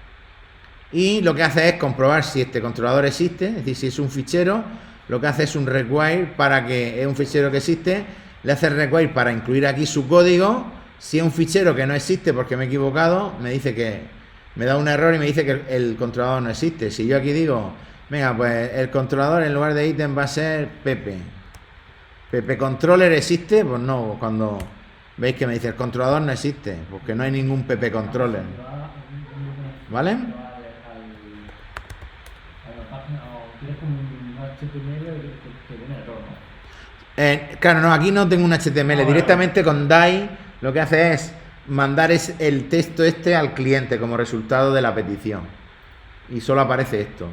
Y lo que hace es comprobar si este controlador existe, es decir, si es un fichero, lo que hace es un require para que es un fichero que existe, le hace el require para incluir aquí su código. Si es un fichero que no existe porque me he equivocado, me dice que me da un error y me dice que el controlador no existe. Si yo aquí digo, venga, pues el controlador en lugar de ítem va a ser Pepe. ¿Pepe controller existe? Pues no, cuando veis que me dice el controlador no existe, porque no hay ningún Pepe controller. ¿Vale? A la página, o tienes como un HTML que viene error, ¿no? Claro, no, aquí no tengo un HTML. Directamente con DAI lo que hace es mandar el texto al cliente como resultado de la petición. Y solo aparece esto.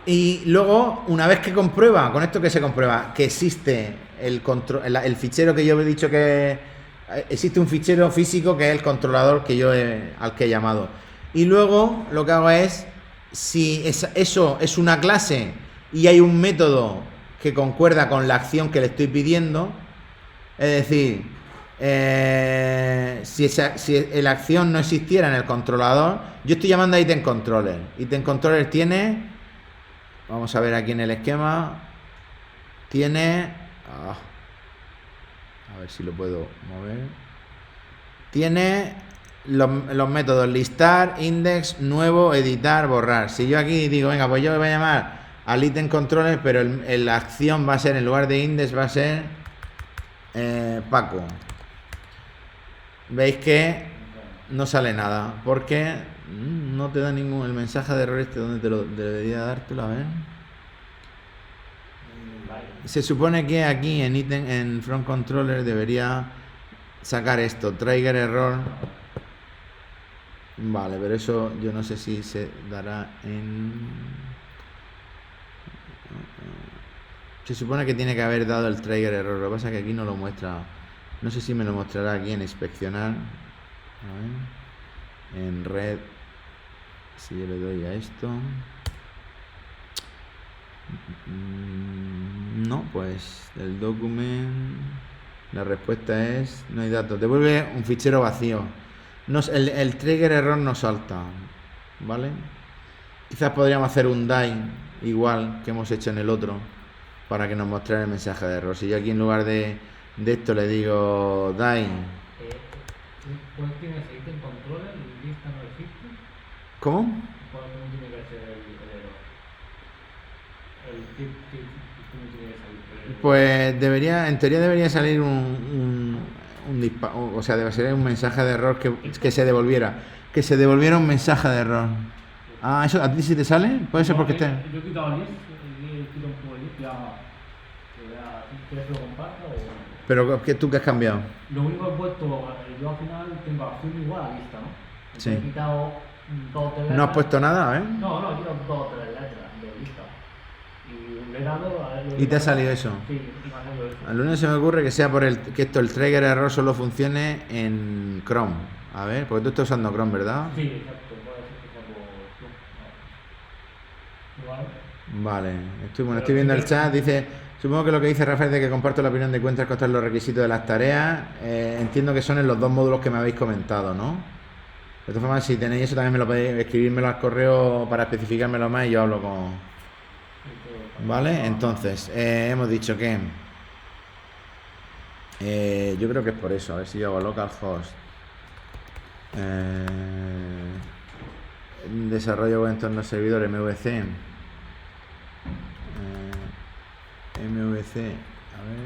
Y luego, una vez que comprueba, con esto que se comprueba, que existe el fichero que yo he dicho que existe un fichero físico que es el controlador al que he llamado. Y luego lo que hago es, si eso es una clase y hay un método que concuerda con la acción que le estoy pidiendo, es decir, si la acción no existiera en el controlador, yo estoy llamando a item controller. Item controller tiene, vamos a ver aquí en el esquema, tiene, a ver si lo puedo mover, tiene los métodos listar, index, nuevo, editar, borrar. Si yo aquí digo, venga, pues yo voy a llamar al item controller, pero la acción va a ser, en lugar de index, va a ser Paco. Veis que no sale nada, porque no te da el mensaje de error donde debería dártelo, a ver. Se supone que aquí en front controller debería sacar esto, trigger error. Vale, pero eso yo no sé si se dará en... Se supone que tiene que haber dado el trigger error, lo que pasa es que aquí no lo muestra. No sé si me lo mostrará aquí en inspeccionar. A ver. En red. Si yo le doy a esto. No, pues el document. La respuesta es no hay datos. Devuelve un fichero vacío. El trigger error no salta. ¿Vale? Quizás podríamos hacer un die igual que hemos hecho en el otro para que nos mostrara el mensaje de error. Si yo aquí en lugar de esto le digo die. ¿Cuál tiene ese ítem controller y lista no existe? ¿Cómo? ¿Cuál tiene que ser el error? ¿Cómo tiene que salir el error? Pues en teoría debería salir un o sea, debe ser un mensaje de error que se devolviera. Que se devolviera un mensaje de error. Ah, ¿eso a ti sí te sale? Puede ser porque esté... Yo he quitado el list, quito un poco el list, ¿quieres que lo comparta o...? Pero ¿tú qué has cambiado? Lo único que he puesto, yo al final tengo acción igual a lista, ¿no? Entonces Sí. he quitado 2 o 3 letras. No has puesto nada, ¿eh? No, he quitado 2 o 3 letras de lista. Y le he dado... a ver, ¿Y te ha salido eso? Sí, y me ha salido eso. Lo único que se me ocurre que sea que el trigger error solo funcione en Chrome. A ver, porque tú estás usando Chrome, ¿verdad? Sí, exacto, puede ser que sea por... Igual. Vale, estoy viendo el chat, dice, supongo que lo que dice Rafael de que comparto la opinión de cuentas costar los requisitos de las tareas, entiendo que son en los 2 módulos que me habéis comentado, ¿no? De todas formas, si tenéis eso también me lo podéis escribírmelo al correo para especificármelo más y yo hablo con... Vale, entonces, hemos dicho que... yo creo que es por eso, a ver si yo hago localhost. Desarrollo web entorno servidor MVC. MVC, a ver,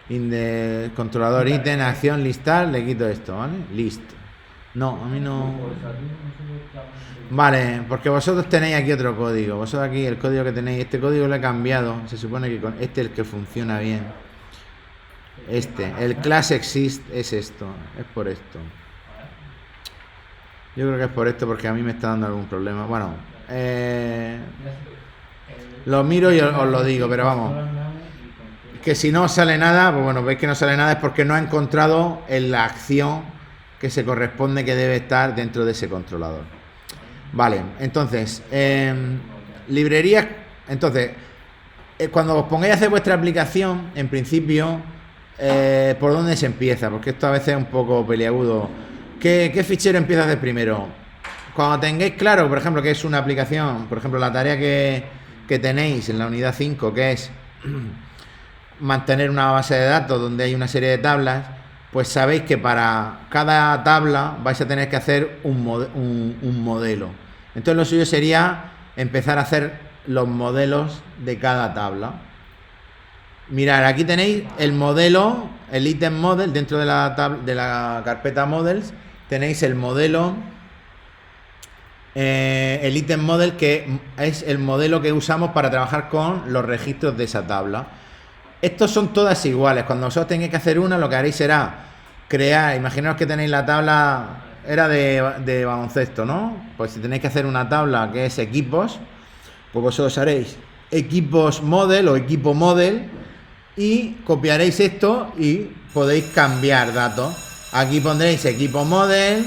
MVC, controlador ítem, acción, listar, le quito esto, ¿vale? List. No, a mí no. Vale, porque vosotros tenéis aquí otro código. Vosotros aquí, el código que tenéis, este código lo he cambiado. Se supone que con este es el que funciona bien. El class exist es esto, es por esto. Yo creo que es por esto porque a mí me está dando algún problema. Bueno, lo miro y os lo digo, pero vamos. Que si no sale nada, pues bueno, veis que no sale nada es porque no ha encontrado en la acción que se corresponde que debe estar dentro de ese controlador. Vale, entonces, librerías. Entonces, cuando os pongáis a hacer vuestra aplicación, en principio, ¿por dónde se empieza? Porque esto a veces es un poco peliagudo. ¿Qué fichero empieza a hacer primero? Cuando tengáis claro, por ejemplo, que es una aplicación, por ejemplo, la tarea que tenéis en la unidad 5, que es mantener una base de datos donde hay una serie de tablas, pues sabéis que para cada tabla vais a tener que hacer un modelo. Entonces lo suyo sería empezar a hacer los modelos de cada tabla. Mirad, aquí tenéis el modelo, el item model, dentro de la carpeta models, tenéis el modelo, el item model, que es el modelo que usamos para trabajar con los registros de esa tabla. Estos son todas iguales. Cuando vosotros tengáis que hacer una, lo que haréis será crear, imaginaos que tenéis la tabla, era de baloncesto, ¿no? Pues si tenéis que hacer una tabla que es equipos, pues vosotros haréis equipos model o equipo model y copiaréis esto y podéis cambiar datos. Aquí pondréis equipo model,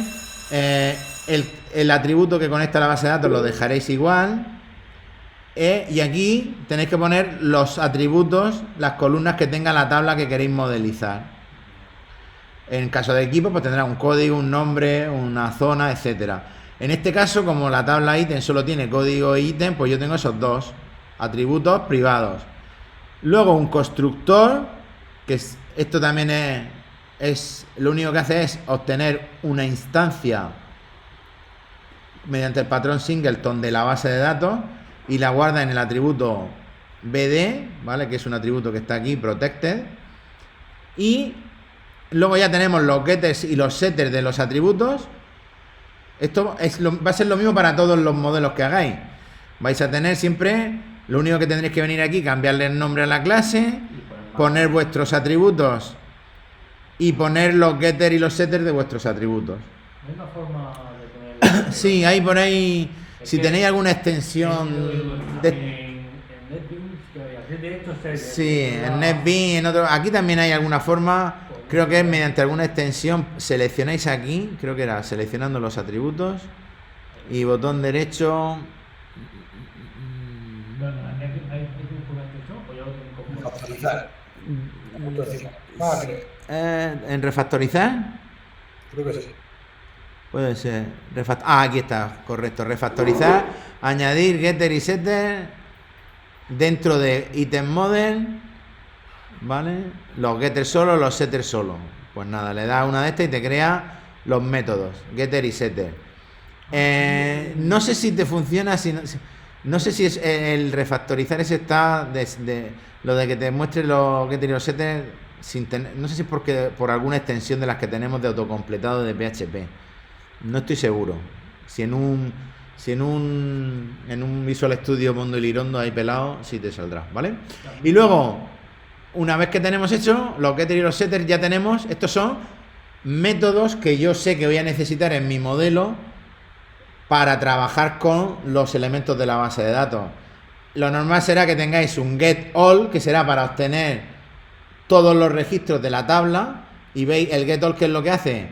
el atributo que conecta a la base de datos lo dejaréis igual. Y aquí tenéis que poner los atributos, las columnas que tenga la tabla que queréis modelizar. En caso de equipo, pues tendrá un código, un nombre, una zona, etcétera. En este caso, como la tabla ítem solo tiene código e ítem, pues yo tengo esos dos atributos privados. Luego un constructor, que esto también es lo único que hace es obtener una instancia mediante el patrón singleton de la base de datos y la guarda en el atributo BD, ¿vale? Que es un atributo que está aquí, protected. Y luego ya tenemos los getters y los setters de los atributos. Esto va a ser lo mismo para todos los modelos que hagáis. Vais a tener siempre, lo único que tendréis que venir aquí, cambiarle el nombre a la clase, poner vuestros atributos y poner los getters y los setters de vuestros atributos. ¿Hay una forma de poner...? Sí, ahí ponéis, si tenéis alguna extensión de... En NetBeans, de hecho, Sí, en NetBeans, en otro... Aquí también hay alguna forma, creo que es mediante alguna extensión, seleccionáis aquí, creo que era seleccionando los atributos y botón derecho... ¿En refactorizar? Creo que sí. Puede ser. Aquí está, correcto. Refactorizar, añadir getter y setter dentro de item model, ¿vale? Los getters solo, los setters solo. Pues nada, le das una de estas y te crea los métodos, getter y setter. No sé si te funciona, no sé si es el refactorizar ese está lo de que te muestre los getter y los setter. no sé si es porque por alguna extensión de las que tenemos de autocompletado de PHP. No estoy seguro. Si en un Visual Studio Mondo y Lirondo ahí pelado, sí te saldrá, ¿vale? Y luego, una vez que tenemos hecho los getters y los setters, ya tenemos, estos son métodos que yo sé que voy a necesitar en mi modelo para trabajar con los elementos de la base de datos. Lo normal será que tengáis un getAll, que será para obtener todos los registros de la tabla. Y veis el getAll, ¿qué es lo que hace?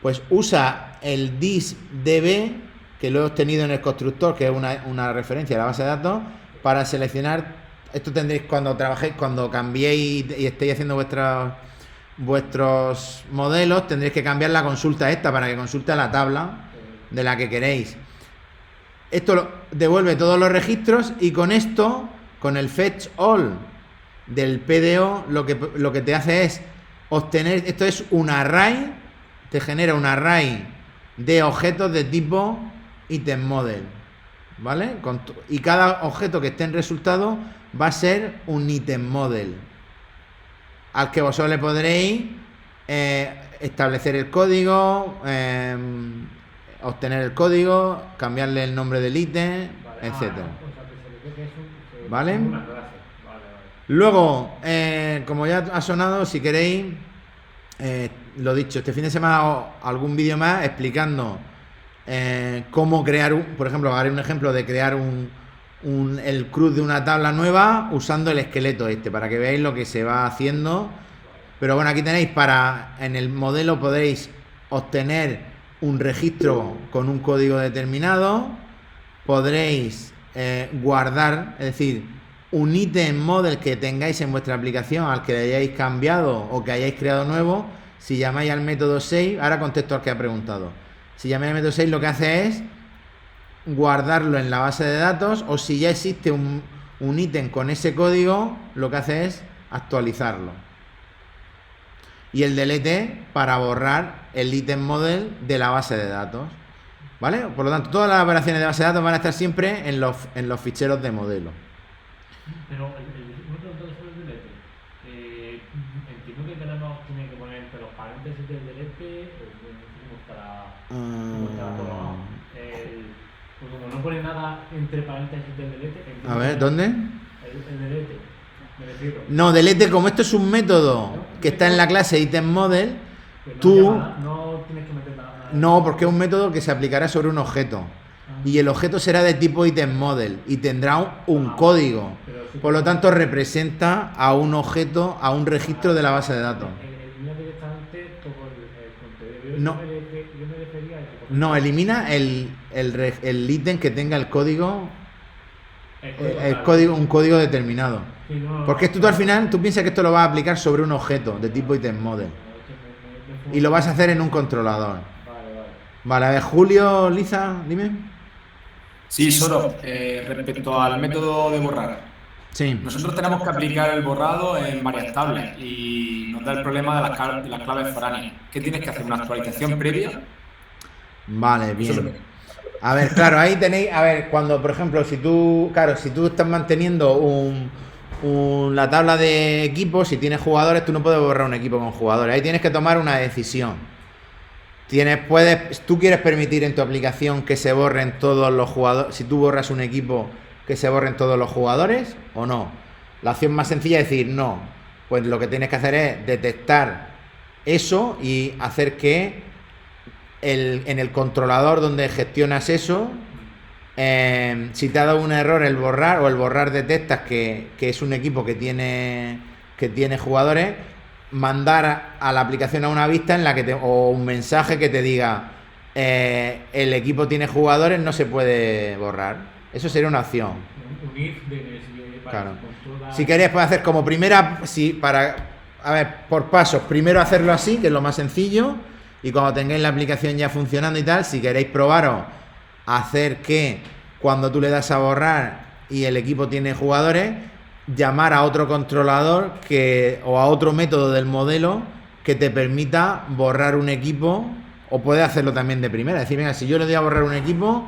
Pues usa el thisDB, que lo he obtenido en el constructor, que es una referencia a la base de datos, para seleccionar. Esto tendréis cuando trabajéis, cuando cambiéis y estéis haciendo vuestros modelos, tendréis que cambiar la consulta esta para que consulte la tabla de la que queréis. Esto devuelve todos los registros y con esto, con el fetch all del PDO, lo que te hace es obtener, esto es un array, te genera un array de objetos de tipo item model, ¿vale? Y cada objeto que esté en resultado va a ser un item model al que vosotros le podréis establecer el código, obtener el código, cambiarle el nombre del ítem, etcétera. ¿Vale? Luego, como ya ha sonado, si queréis, lo dicho, este fin de semana algún vídeo más explicando cómo crear por ejemplo, haré un ejemplo de crear el CRUD de una tabla nueva usando el esqueleto para que veáis lo que se va haciendo. Pero bueno, aquí tenéis en el modelo podéis obtener un registro con un código determinado, podréis guardar, es decir, un item model que tengáis en vuestra aplicación al que le hayáis cambiado o que hayáis creado nuevo. Si llamáis al método save, ahora contesto al que ha preguntado. Si llamáis al método save, lo que hace es guardarlo en la base de datos, o si ya existe un ítem con ese código, lo que hace es actualizarlo. Y el delete para borrar el ítem model de la base de datos, ¿vale? Por lo tanto, todas las operaciones de base de datos van a estar siempre en los ficheros de modelo. Pero una pregunta sobre el delete. Entiendo que tenemos que poner entre los paréntesis del delete, ¿cómo estará todo? Pues como no pone nada entre paréntesis del delete. A ver, ¿dónde? El delete, me refiero. No, delete, como esto es un método que está en la clase item model, tú no tienes que meter nada. No, porque es un método que se aplicará sobre un objeto. Y el objeto será de tipo item model y tendrá un código. Por lo tanto, representa a un objeto, a un registro de la base de datos. Elimina directamente todo el contenido. No. Yo me refería a eso. No, elimina el ítem que tenga el código. Un código determinado. Sí, Porque tú al final, tú piensas que esto lo vas a aplicar sobre un objeto de tipo item model. Y lo vas a hacer en un controlador. Vale, a ver, Julio, Liza, dime. Sí, solo respecto al método de borrar. Sí. Nosotros tenemos que aplicar el borrado en varias tablas y nos da el problema de las claves foráneas. ¿Qué tienes que hacer? ¿Una actualización previa? Vale, bien. A ver, claro, ahí tenéis, a ver, cuando, por ejemplo, si tú estás manteniendo la tabla de equipos, si tienes jugadores, tú no puedes borrar un equipo con jugadores. Ahí tienes que tomar una decisión. Tú quieres permitir en tu aplicación que se borren todos los jugadores, si tú borras un equipo, que se borren todos los jugadores o no. La opción más sencilla es decir no. Pues lo que tienes que hacer es detectar eso y hacer que en el controlador donde gestionas eso, si te ha dado un error el borrar detectas que es un equipo que tiene jugadores, mandar a la aplicación a una vista en la que o un mensaje que te diga el equipo tiene jugadores, no se puede borrar. Eso sería una opción. Un if claro. Si queréis puedes hacer como primera, por pasos, primero hacerlo así, que es lo más sencillo, y cuando tengáis la aplicación ya funcionando y tal, si queréis probaros hacer que cuando tú le das a borrar y el equipo tiene jugadores, llamar a otro controlador o a otro método del modelo que te permita borrar un equipo, o puedes hacerlo también de primera. Es decir, venga, si yo le doy a borrar un equipo,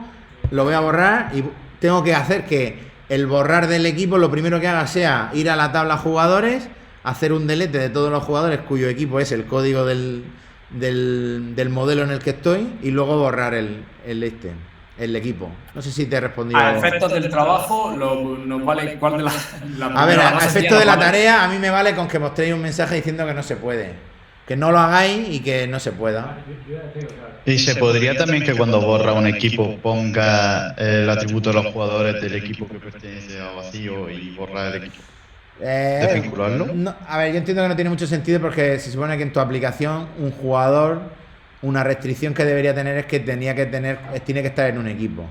lo voy a borrar y tengo que hacer que el borrar del equipo lo primero que haga sea ir a la tabla jugadores, hacer un delete de todos los jugadores cuyo equipo es el código del modelo en el que estoy y luego borrar el equipo. No sé si te he respondido. A efectos del trabajo, nos vale cuál de la A ver, a efectos de la tarea, a mí me vale con que mostréis un mensaje diciendo que no se puede. Que no lo hagáis y que no se pueda. Y se podría también que cuando borra un equipo ponga el atributo de los jugadores del equipo que pertenece a vacío y borra el equipo. ¿Desvincularlo? No, a ver, yo entiendo que no tiene mucho sentido porque se supone que en tu aplicación un jugador, una restricción que debería tener es que tiene que estar en un equipo.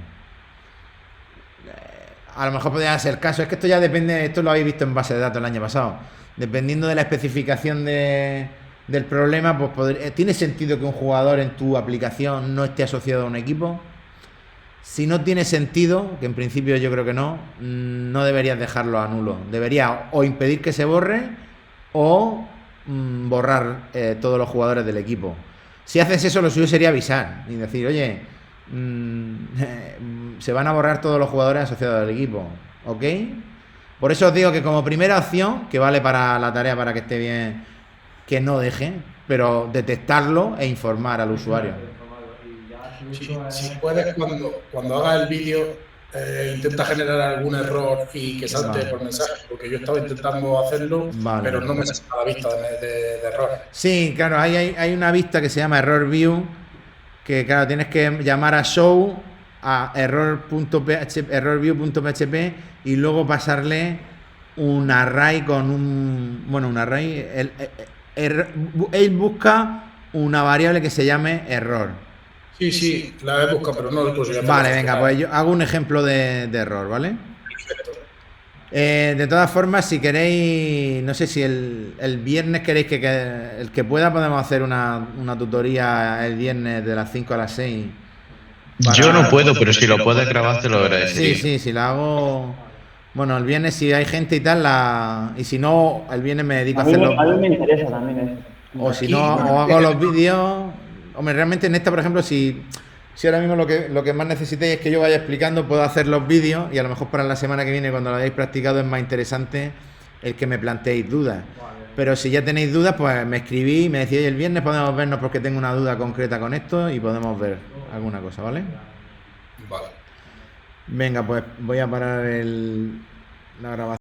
A lo mejor podría ser el caso. Es que esto ya depende, esto lo habéis visto en base de datos el año pasado. Dependiendo de la especificación del problema, pues ¿tiene sentido que un jugador en tu aplicación no esté asociado a un equipo? Si no tiene sentido, que en principio yo creo que no deberías dejarlo a nulo. Deberías o impedir que se borre o borrar todos los jugadores del equipo. Si haces eso, lo suyo sería avisar y decir, oye, se van a borrar todos los jugadores asociados al equipo, ¿ok? Por eso os digo que como primera opción, que vale para la tarea para que esté bien, que no deje, pero detectarlo e informar al usuario. Si puedes, cuando hagas el vídeo, intenta generar algún error y que salte por mensaje, porque yo estaba intentando hacerlo, pero no me sale a la vista de errores. Sí, claro, hay una vista que se llama Error View, que claro, tienes que llamar a show, a errorview.php y luego pasarle un array con un array. Él busca una variable que se llame error. Sí, la he buscado, pero no lo consigo. Vale, venga, pues yo hago un ejemplo de error, ¿vale? Perfecto. De todas formas, si queréis, no sé si el viernes queréis que el que pueda podemos hacer una tutoría el viernes de las 5 a las 6. Yo no puedo, pero si lo puedes grabar te lo agradecería. Sí, si la hago. Bueno, el viernes si hay gente y tal, y si no, el viernes me dedico a hacerlo. A mí me interesa también eso. O si no, o hago los vídeos. Hombre, realmente en esta, por ejemplo, si ahora mismo lo que más necesitéis es que yo vaya explicando, puedo hacer los vídeos y a lo mejor para la semana que viene, cuando lo hayáis practicado, es más interesante el que me planteéis dudas. Pero si ya tenéis dudas, pues me escribís y me decís, oye, el viernes podemos vernos porque tengo una duda concreta con esto y podemos ver alguna cosa, ¿vale? Vale. Venga, pues voy a parar la grabación.